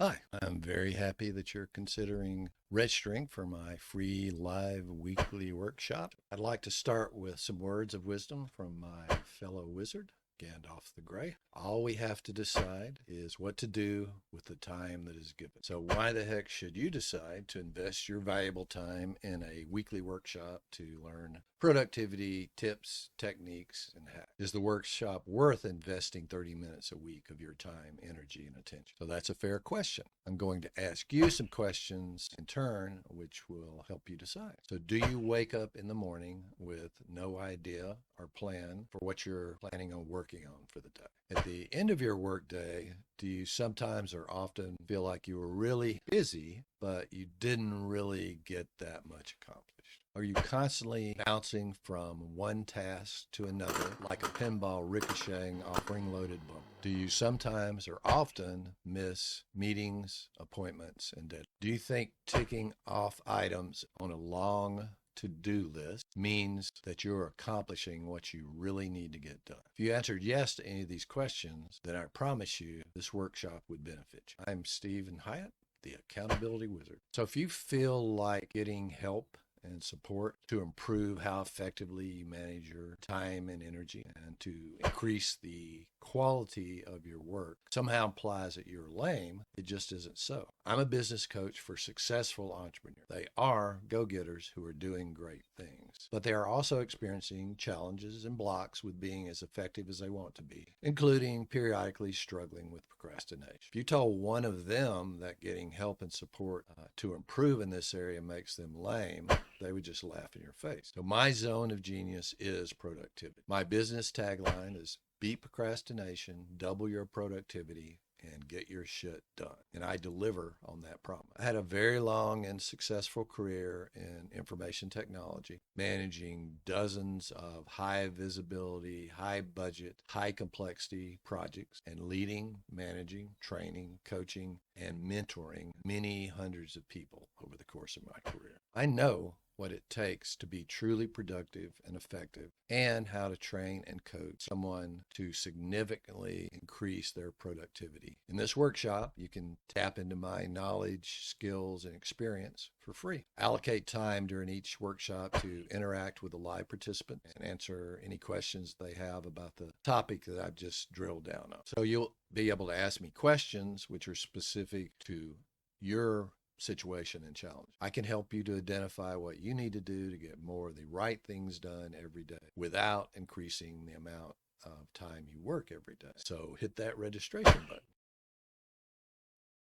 Hi, I'm very happy that you're considering registering for my free live weekly workshop. I'd like to start with some words of wisdom from my fellow wizard, Gandalf the Grey. All we have to decide is what to do with the time that is given. So why the heck should you decide to invest your valuable time in a weekly workshop to learn productivity tips, techniques, and hacks? Is the workshop worth investing 30 minutes a week of your time, energy, and attention? So that's a fair question. I'm going to ask you some questions in turn, which will help you decide. So do you wake up in the morning with no idea or plan for what you're planning on working on for the day? At the end of your workday, do you sometimes or often feel like you were really busy, but you didn't really get that much accomplished? Are you constantly bouncing from one task to another like a pinball ricocheting off spring-loaded bump? Do you sometimes or often miss meetings, appointments, and deadlines? Do you think ticking off items on a long to-do list means that you're accomplishing what you really need to get done? If you answered yes to any of these questions, then I promise you this workshop would benefit you. I'm Stephen Hyatt, the Accountability Wizard. So if you feel like getting help and support to improve how effectively you manage your time and energy and to increase the quality of your work somehow implies that you're lame, it just isn't so. I'm a business coach for successful entrepreneurs. They are go-getters who are doing great things, but they are also experiencing challenges and blocks with being as effective as they want to be, including periodically struggling with procrastination. If you told one of them that getting help and support to improve in this area makes them lame, they would just laugh in your face. So my zone of genius is productivity. My business tagline is beat procrastination, double your productivity, and get your shit done. And I deliver on that promise. I had a very long and successful career in information technology, managing dozens of high visibility, high budget, high complexity projects, and leading, managing, training, coaching, and mentoring many hundreds of people over the course of my career. I know what it takes to be truly productive and effective, and how to train and coach someone to significantly increase their productivity. In this workshop, you can tap into my knowledge, skills, and experience for free. Allocate time during each workshop to interact with a live participant and answer any questions they have about the topic that I've just drilled down on. So you'll be able to ask me questions which are specific to your situation and challenge. I can help you to identify what you need to do to get more of the right things done every day without increasing the amount of time you work every day. So hit that registration button.